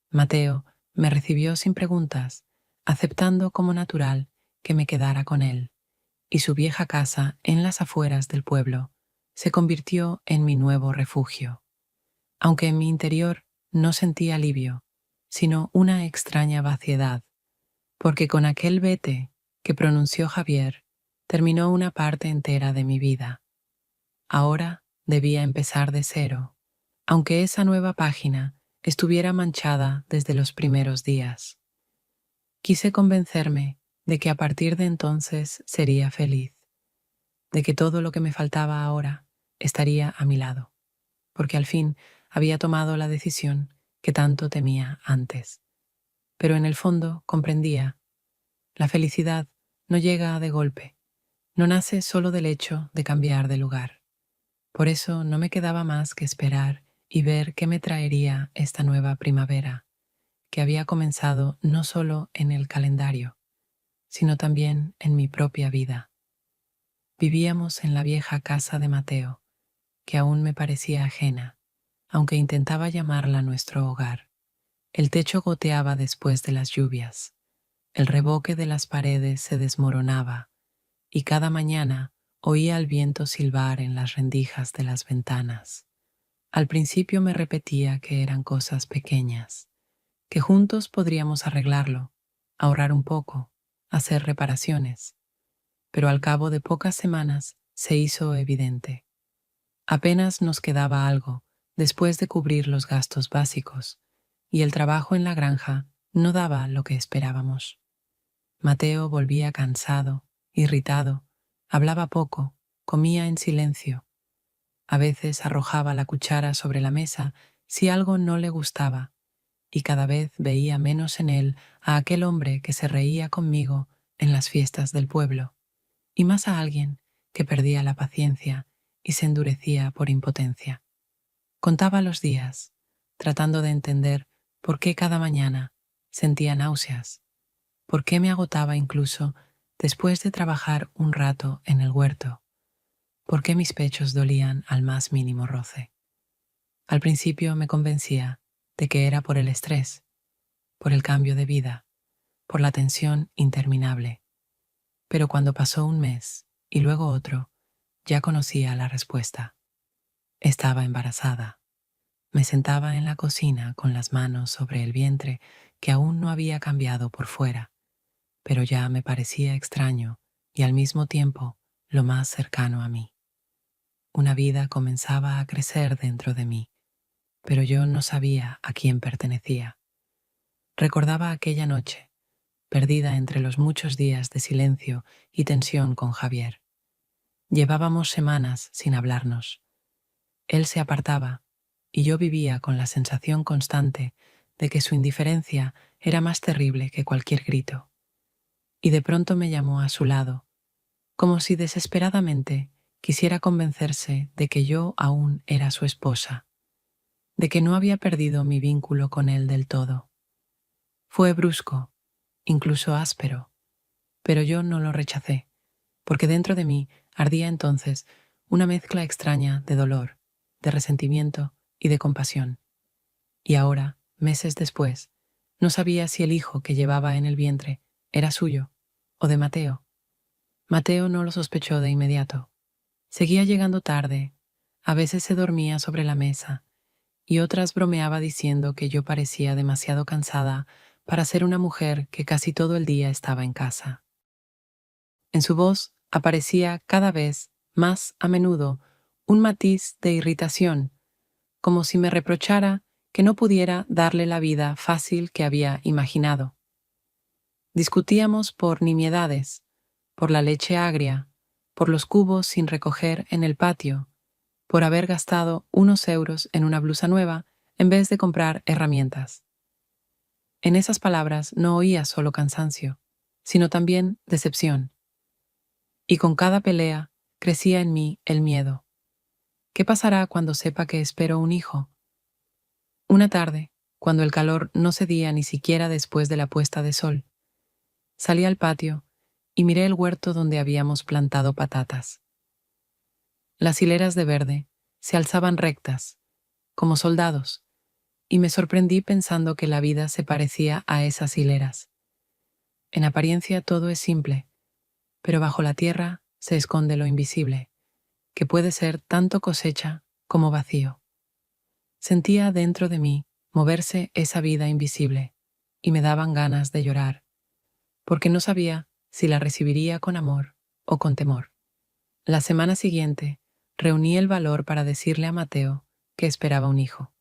A: Mateo me recibió sin preguntas, aceptando como natural que me quedara con él, y su vieja casa en las afueras del pueblo se convirtió en mi nuevo refugio. Aunque en mi interior no sentí alivio, sino una extraña vaciedad, porque con aquel vete que pronunció Javier terminó una parte entera de mi vida. Ahora debía empezar de cero, aunque esa nueva página estuviera manchada desde los primeros días. Quise convencerme de que a partir de entonces sería feliz, de que todo lo que me faltaba ahora estaría a mi lado, porque al fin había tomado la decisión que tanto temía antes. Pero en el fondo comprendía, la felicidad no llega de golpe, no nace solo del hecho de cambiar de lugar. Por eso no me quedaba más que esperar y ver qué me traería esta nueva primavera, que había comenzado no solo en el calendario, sino también en mi propia vida. Vivíamos en la vieja casa de Mateo, que aún me parecía ajena, aunque intentaba llamarla nuestro hogar. El techo goteaba después de las lluvias, el revoque de las paredes se desmoronaba, y cada mañana oía el viento silbar en las rendijas de las ventanas. Al principio me repetía que eran cosas pequeñas, que juntos podríamos arreglarlo, ahorrar un poco, hacer reparaciones, pero al cabo de pocas semanas se hizo evidente. Apenas nos quedaba algo después de cubrir los gastos básicos, y el trabajo en la granja no daba lo que esperábamos. Mateo volvía cansado, irritado, hablaba poco, comía en silencio. A veces arrojaba la cuchara sobre la mesa si algo no le gustaba, y cada vez veía menos en él a aquel hombre que se reía conmigo en las fiestas del pueblo, y más a alguien que perdía la paciencia y se endurecía por impotencia. Contaba los días, tratando de entender por qué cada mañana sentía náuseas, por qué me agotaba incluso después de trabajar un rato en el huerto, por qué mis pechos dolían al más mínimo roce. Al principio me convencía de que era por el estrés, por el cambio de vida, por la tensión interminable. Pero cuando pasó un mes y luego otro, ya conocía la respuesta. Estaba embarazada. Me sentaba en la cocina con las manos sobre el vientre que aún no había cambiado por fuera, pero ya me parecía extraño y al mismo tiempo lo más cercano a mí. Una vida comenzaba a crecer dentro de mí, pero yo no sabía a quién pertenecía. Recordaba aquella noche, perdida entre los muchos días de silencio y tensión con Javier. Llevábamos semanas sin hablarnos. Él se apartaba y yo vivía con la sensación constante de que su indiferencia era más terrible que cualquier grito. Y de pronto me llamó a su lado, como si desesperadamente quisiera convencerse de que yo aún era su esposa, de que no había perdido mi vínculo con él del todo. Fue brusco, incluso áspero, pero yo no lo rechacé, porque dentro de mí ardía entonces una mezcla extraña de dolor, de resentimiento y de compasión. Y ahora, meses después, no sabía si el hijo que llevaba en el vientre era suyo o de Mateo. Mateo no lo sospechó de inmediato. Seguía llegando tarde, a veces se dormía sobre la mesa y otras bromeaba diciendo que yo parecía demasiado cansada para ser una mujer que casi todo el día estaba en casa. En su voz aparecía cada vez más a menudo un matiz de irritación, como si me reprochara que no pudiera darle la vida fácil que había imaginado. Discutíamos por nimiedades, por la leche agria, por los cubos sin recoger en el patio, por haber gastado unos euros en una blusa nueva en vez de comprar herramientas. En esas palabras no oía solo cansancio, sino también decepción. Y con cada pelea crecía en mí el miedo. ¿Qué pasará cuando sepa que espero un hijo? Una tarde, cuando el calor no cedía ni siquiera después de la puesta de sol, salí al patio y miré el huerto donde habíamos plantado patatas. Las hileras de verde se alzaban rectas, como soldados, y me sorprendí pensando que la vida se parecía a esas hileras. En apariencia todo es simple, pero bajo la tierra se esconde lo invisible, que puede ser tanto cosecha como vacío. Sentía dentro de mí moverse esa vida invisible, y me daban ganas de llorar, porque no sabía si la recibiría con amor o con temor. La semana siguiente, reuní el valor para decirle a Mateo que esperaba un hijo.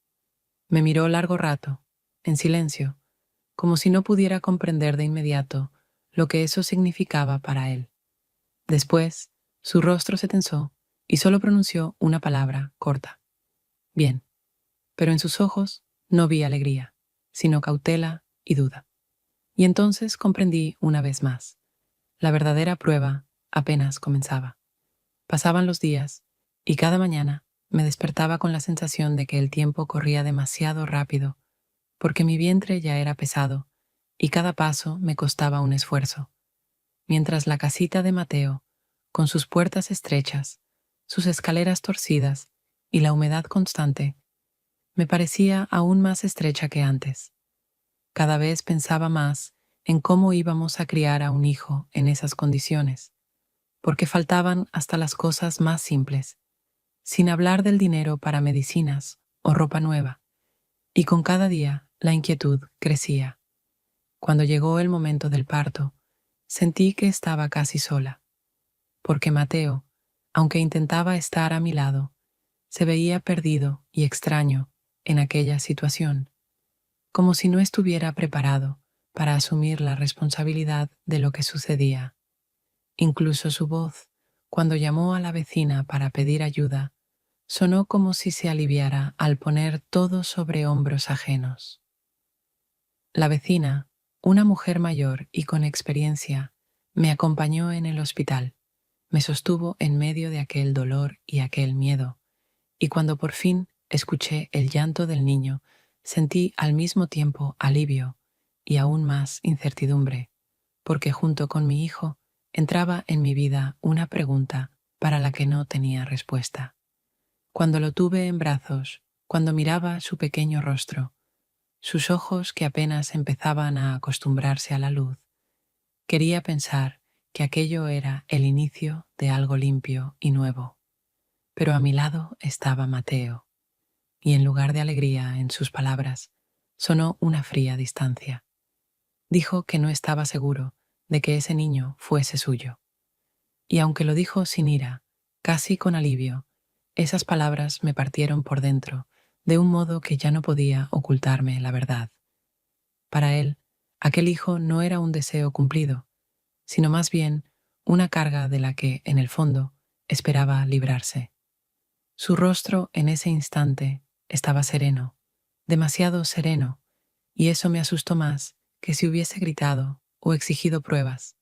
A: Me miró largo rato, en silencio, como si no pudiera comprender de inmediato lo que eso significaba para él. Después, su rostro se tensó y solo pronunció una palabra corta. Bien. Pero en sus ojos no vi alegría, sino cautela y duda. Y entonces comprendí una vez más. La verdadera prueba apenas comenzaba. Pasaban los días, y cada mañana me despertaba con la sensación de que el tiempo corría demasiado rápido, porque mi vientre ya era pesado, y cada paso me costaba un esfuerzo. Mientras la casita de Mateo, con sus puertas estrechas, sus escaleras torcidas y la humedad constante, me parecía aún más estrecha que antes. Cada vez pensaba más en cómo íbamos a criar a un hijo en esas condiciones, porque faltaban hasta las cosas más simples, sin hablar del dinero para medicinas o ropa nueva, y con cada día la inquietud crecía. Cuando llegó el momento del parto, sentí que estaba casi sola, porque Mateo, aunque intentaba estar a mi lado, se veía perdido y extraño en aquella situación, como si no estuviera preparado para asumir la responsabilidad de lo que sucedía. Incluso su voz, cuando llamó a la vecina para pedir ayuda, sonó como si se aliviara al poner todo sobre hombros ajenos. La vecina, una mujer mayor y con experiencia, me acompañó en el hospital, me sostuvo en medio de aquel dolor y aquel miedo, y cuando por fin escuché el llanto del niño, sentí al mismo tiempo alivio y aún más incertidumbre, porque junto con mi hijo entraba en mi vida una pregunta para la que no tenía respuesta. Cuando lo tuve en brazos, cuando miraba su pequeño rostro, sus ojos que apenas empezaban a acostumbrarse a la luz, quería pensar que aquello era el inicio de algo limpio y nuevo. Pero a mi lado estaba Mateo, y en lugar de alegría en sus palabras, sonó una fría distancia. Dijo que no estaba seguro de que ese niño fuese suyo. Y aunque lo dijo sin ira, casi con alivio, esas palabras me partieron por dentro de un modo que ya no podía ocultarme la verdad. Para él, aquel hijo no era un deseo cumplido, sino más bien una carga de la que, en el fondo, esperaba librarse. Su rostro en ese instante estaba sereno, demasiado sereno, y eso me asustó más que si hubiese gritado o exigido pruebas,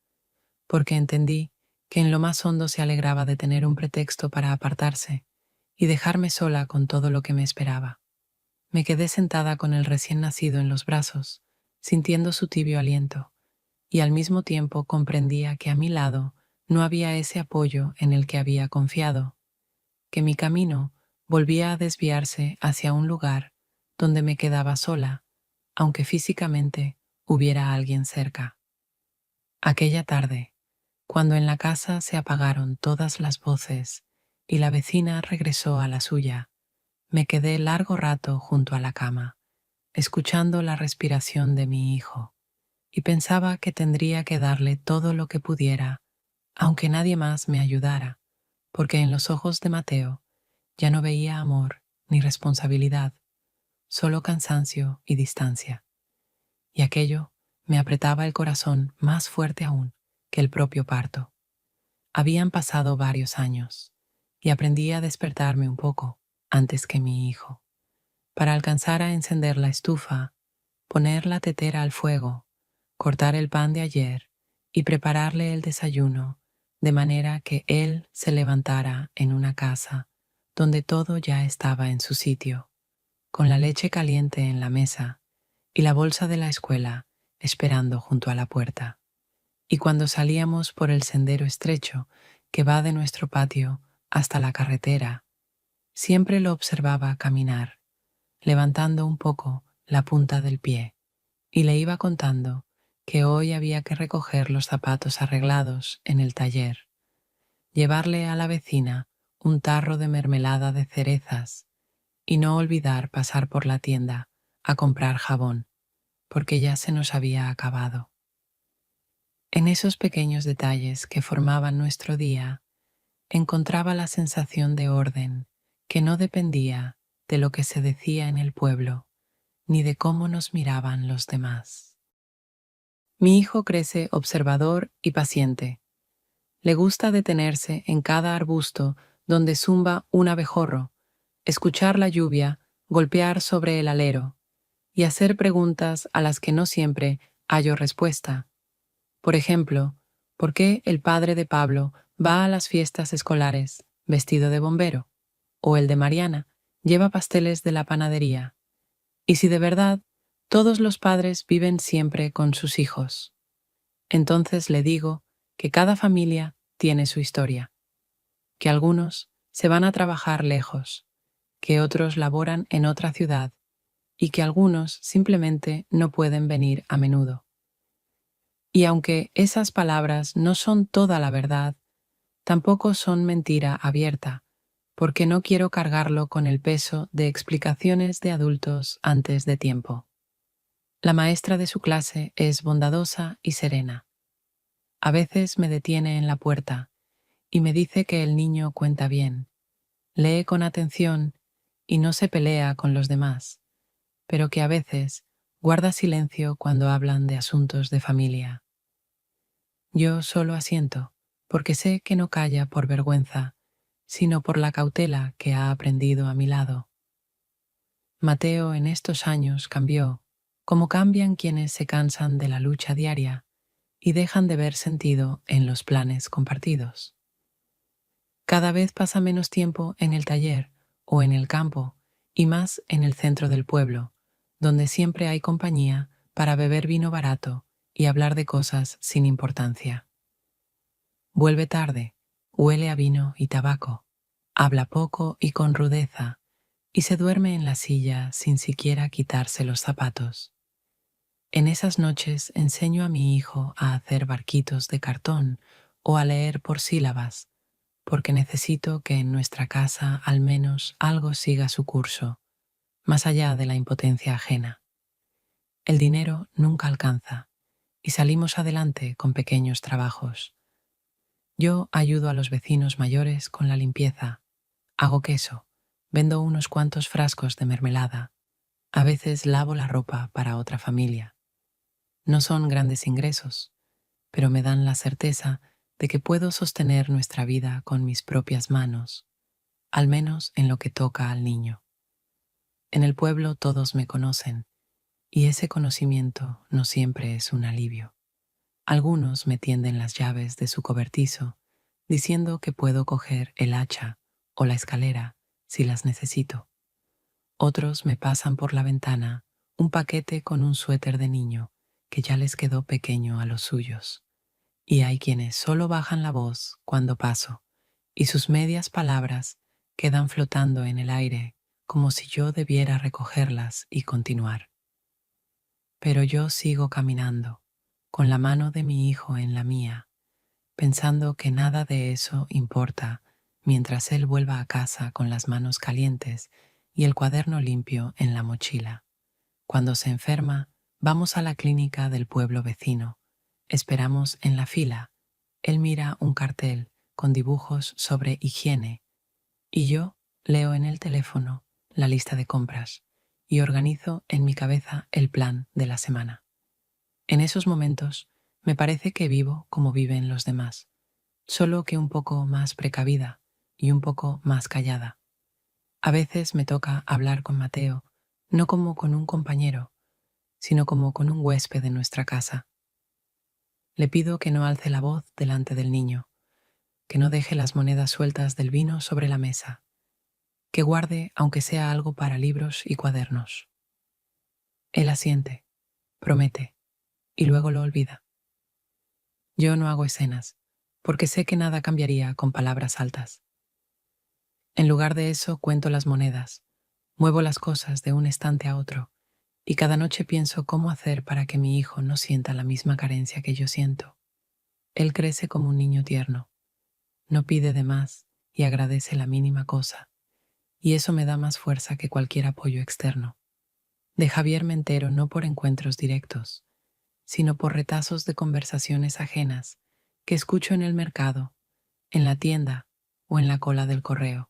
A: porque entendí que en lo más hondo se alegraba de tener un pretexto para apartarse y dejarme sola con todo lo que me esperaba. Me quedé sentada con el recién nacido en los brazos, sintiendo su tibio aliento, y al mismo tiempo comprendía que a mi lado no había ese apoyo en el que había confiado, que mi camino volvía a desviarse hacia un lugar donde me quedaba sola, aunque físicamente hubiera alguien cerca. Aquella tarde, cuando en la casa se apagaron todas las voces y la vecina regresó a la suya, me quedé largo rato junto a la cama, escuchando la respiración de mi hijo, y pensaba que tendría que darle todo lo que pudiera, aunque nadie más me ayudara, porque en los ojos de Mateo ya no veía amor ni responsabilidad, solo cansancio y distancia. Y aquello me apretaba el corazón más fuerte aún que el propio parto. Habían pasado varios años, y aprendí a despertarme un poco antes que mi hijo, para alcanzar a encender la estufa, poner la tetera al fuego, cortar el pan de ayer y prepararle el desayuno, de manera que él se levantara en una casa donde todo ya estaba en su sitio, con la leche caliente en la mesa y la bolsa de la escuela esperando junto a la puerta. Y cuando salíamos por el sendero estrecho que va de nuestro patio hasta la carretera, siempre lo observaba caminar, levantando un poco la punta del pie, y le iba contando que hoy había que recoger los zapatos arreglados en el taller, llevarle a la vecina un tarro de mermelada de cerezas y no olvidar pasar por la tienda a comprar jabón, porque ya se nos había acabado. En esos pequeños detalles que formaban nuestro día, encontraba la sensación de orden que no dependía de lo que se decía en el pueblo, ni de cómo nos miraban los demás. Mi hijo crece observador y paciente. Le gusta detenerse en cada arbusto donde zumba un abejorro, escuchar la lluvia golpear sobre el alero y hacer preguntas a las que no siempre hallo respuesta. Por ejemplo, ¿por qué el padre de Pablo va a las fiestas escolares vestido de bombero? ¿O el de Mariana lleva pasteles de la panadería? Y si de verdad todos los padres viven siempre con sus hijos, entonces le digo que cada familia tiene su historia, que algunos se van a trabajar lejos, que otros laboran en otra ciudad y que algunos simplemente no pueden venir a menudo. Y aunque esas palabras no son toda la verdad, tampoco son mentira abierta, porque no quiero cargarlo con el peso de explicaciones de adultos antes de tiempo. La maestra de su clase es bondadosa y serena. A veces me detiene en la puerta y me dice que el niño cuenta bien, lee con atención y no se pelea con los demás, pero que a veces guarda silencio cuando hablan de asuntos de familia. Yo solo asiento, porque sé que no calla por vergüenza, sino por la cautela que ha aprendido a mi lado. Mateo en estos años cambió, como cambian quienes se cansan de la lucha diaria y dejan de ver sentido en los planes compartidos. Cada vez pasa menos tiempo en el taller o en el campo y más en el centro del pueblo, donde siempre hay compañía para beber vino barato y hablar de cosas sin importancia. Vuelve tarde, huele a vino y tabaco, habla poco y con rudeza, y se duerme en la silla sin siquiera quitarse los zapatos. En esas noches enseño a mi hijo a hacer barquitos de cartón o a leer por sílabas, porque necesito que en nuestra casa al menos algo siga su curso, más allá de la impotencia ajena. El dinero nunca alcanza, y salimos adelante con pequeños trabajos. Yo ayudo a los vecinos mayores con la limpieza, hago queso, vendo unos cuantos frascos de mermelada, a veces lavo la ropa para otra familia. No son grandes ingresos, pero me dan la certeza de que puedo sostener nuestra vida con mis propias manos, al menos en lo que toca al niño. En el pueblo todos me conocen, y ese conocimiento no siempre es un alivio. Algunos me tienden las llaves de su cobertizo, diciendo que puedo coger el hacha o la escalera si las necesito. Otros me pasan por la ventana un paquete con un suéter de niño que ya les quedó pequeño a los suyos. Y hay quienes solo bajan la voz cuando paso, y sus medias palabras quedan flotando en el aire como si yo debiera recogerlas y continuar. Pero yo sigo caminando, con la mano de mi hijo en la mía, pensando que nada de eso importa mientras él vuelva a casa con las manos calientes y el cuaderno limpio en la mochila. Cuando se enferma, vamos a la clínica del pueblo vecino. Esperamos en la fila. Él mira un cartel con dibujos sobre higiene y yo leo en el teléfono la lista de compras y organizo en mi cabeza el plan de la semana. En esos momentos me parece que vivo como viven los demás, solo que un poco más precavida y un poco más callada. A veces me toca hablar con Mateo, no como con un compañero, sino como con un huésped de nuestra casa. Le pido que no alce la voz delante del niño, que no deje las monedas sueltas del vino sobre la mesa, que guarde aunque sea algo para libros y cuadernos. Él asiente, promete, y luego lo olvida. Yo no hago escenas, porque sé que nada cambiaría con palabras altas. En lugar de eso, cuento las monedas, muevo las cosas de un estante a otro, y cada noche pienso cómo hacer para que mi hijo no sienta la misma carencia que yo siento. Él crece como un niño tierno, no pide de más y agradece la mínima cosa, y eso me da más fuerza que cualquier apoyo externo. de Javier me entero no por encuentros directos, sino por retazos de conversaciones ajenas que escucho en el mercado, en la tienda o en la cola del correo.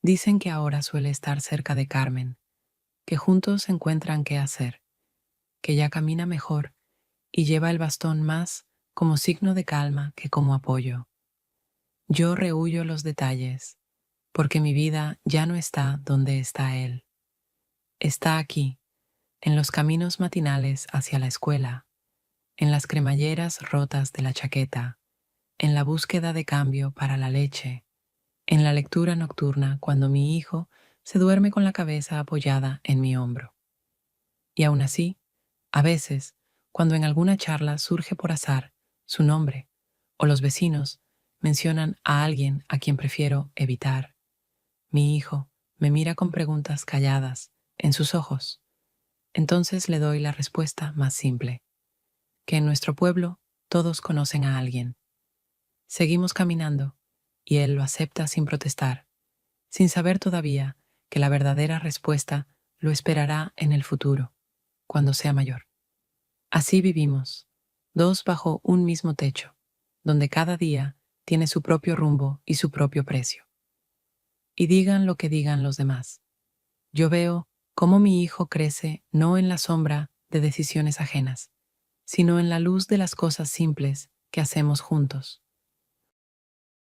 A: Dicen que ahora suele estar cerca de Carmen, que juntos encuentran qué hacer, que ya camina mejor y lleva el bastón más como signo de calma que como apoyo. Yo rehúyo los detalles, porque mi vida ya no está donde está él. Está aquí, en los caminos matinales hacia la escuela, en las cremalleras rotas de la chaqueta, en la búsqueda de cambio para la leche, en la lectura nocturna cuando mi hijo se duerme con la cabeza apoyada en mi hombro. Y aún así, a veces, cuando en alguna charla surge por azar su nombre, o los vecinos mencionan a alguien a quien prefiero evitar, mi hijo me mira con preguntas calladas en sus ojos. Entonces le doy la respuesta más simple, que en nuestro pueblo todos conocen a alguien. Seguimos caminando, y él lo acepta sin protestar, sin saber todavía que la verdadera respuesta lo esperará en el futuro, cuando sea mayor. Así vivimos, dos bajo un mismo techo, donde cada día tiene su propio rumbo y su propio precio. Y digan lo que digan los demás, yo veo cómo mi hijo crece no en la sombra de decisiones ajenas, sino en la luz de las cosas simples que hacemos juntos.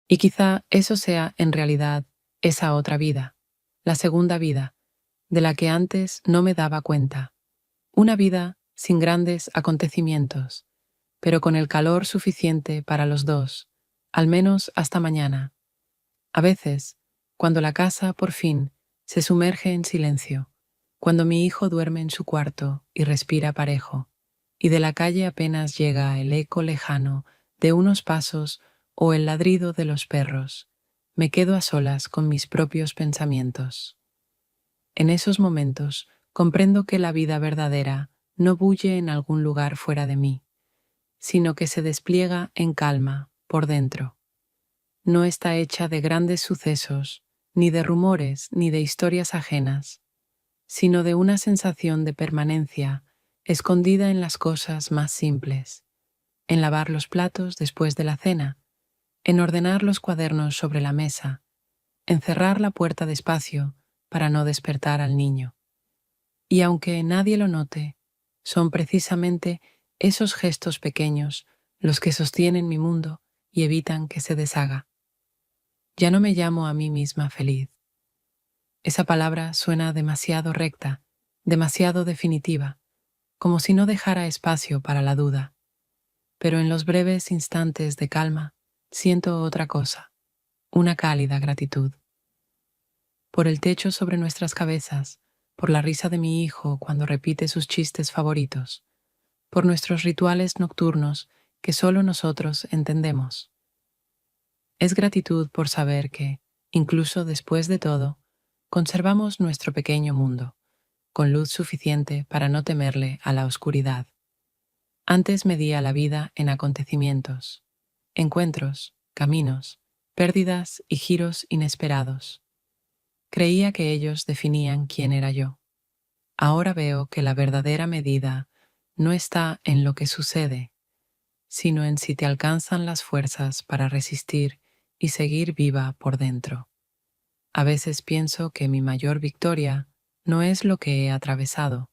A: Y quizá eso sea en realidad esa otra vida, la segunda vida, de la que antes no me daba cuenta, una vida sin grandes acontecimientos, pero con el calor suficiente para los dos, al menos hasta mañana. A veces, cuando la casa por fin se sumerge en silencio, cuando mi hijo duerme en su cuarto y respira parejo, y de la calle apenas llega el eco lejano de unos pasos o el ladrido de los perros, me quedo a solas con mis propios pensamientos. En esos momentos comprendo que la vida verdadera no bulle en algún lugar fuera de mí, sino que se despliega en calma por dentro. No está hecha de grandes sucesos, ni de rumores, ni de historias ajenas, sino de una sensación de permanencia escondida en las cosas más simples, en lavar los platos después de la cena, en ordenar los cuadernos sobre la mesa, en cerrar la puerta despacio para no despertar al niño. Y aunque nadie lo note, son precisamente esos gestos pequeños los que sostienen mi mundo y evitan que se deshaga. Ya no me llamo a mí misma feliz. Esa palabra suena demasiado recta, demasiado definitiva, como si no dejara espacio para la duda. Pero en los breves instantes de calma siento otra cosa, una cálida gratitud. Por el techo sobre nuestras cabezas, por la risa de mi hijo cuando repite sus chistes favoritos, por nuestros rituales nocturnos que solo nosotros entendemos. Es gratitud por saber que, incluso después de todo, conservamos nuestro pequeño mundo, con luz suficiente para no temerle a la oscuridad. Antes medía la vida en acontecimientos, encuentros, caminos, pérdidas y giros inesperados. Creía que ellos definían quién era yo. Ahora veo que la verdadera medida no está en lo que sucede, sino en si te alcanzan las fuerzas para resistir y seguir viva por dentro. A veces pienso que mi mayor victoria no es lo que he atravesado,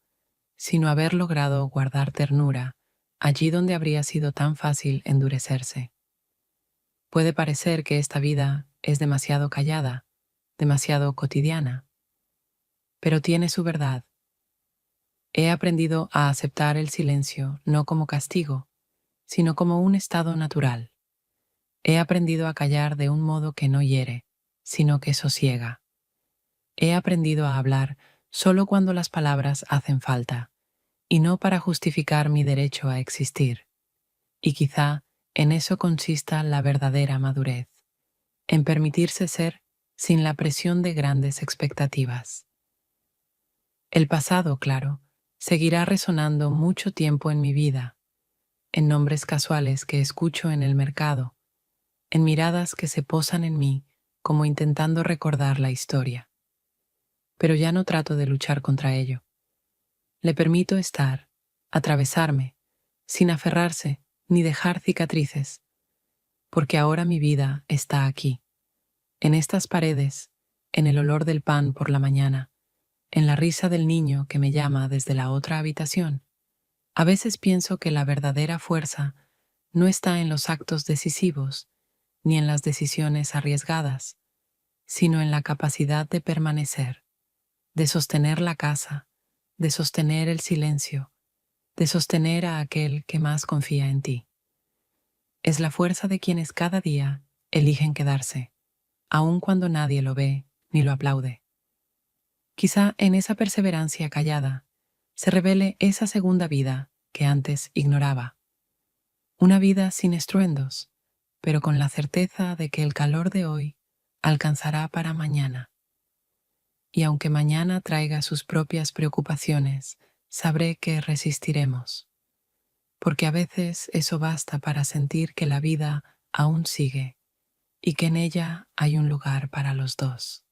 A: sino haber logrado guardar ternura allí donde habría sido tan fácil endurecerse. Puede parecer que esta vida es demasiado callada, demasiado cotidiana, pero tiene su verdad. He aprendido a aceptar el silencio no como castigo, sino como un estado natural. He aprendido a callar de un modo que no hiere, sino que sosiega. He aprendido a hablar solo cuando las palabras hacen falta, y no para justificar mi derecho a existir. Y quizá en eso consista la verdadera madurez, en permitirse ser sin la presión de grandes expectativas. El pasado, claro, seguirá resonando mucho tiempo en mi vida, en nombres casuales que escucho en el mercado, en miradas que se posan en mí como intentando recordar la historia. Pero ya no trato de luchar contra ello. Le permito estar, atravesarme, sin aferrarse ni dejar cicatrices, porque ahora mi vida está aquí, en estas paredes, en el olor del pan por la mañana, en la risa del niño que me llama desde la otra habitación. A veces pienso que la verdadera fuerza no está en los actos decisivos ni en las decisiones arriesgadas, sino en la capacidad de permanecer, de sostener la casa, de sostener el silencio, de sostener a aquel que más confía en ti. Es la fuerza de quienes cada día eligen quedarse, aun cuando nadie lo ve ni lo aplaude. Quizá en esa perseverancia callada se revele esa segunda vida que antes ignoraba. Una vida sin estruendos, pero con la certeza de que el calor de hoy alcanzará para mañana. Y aunque mañana traiga sus propias preocupaciones, sabré que resistiremos, porque a veces eso basta para sentir que la vida aún sigue y que en ella hay un lugar para los dos.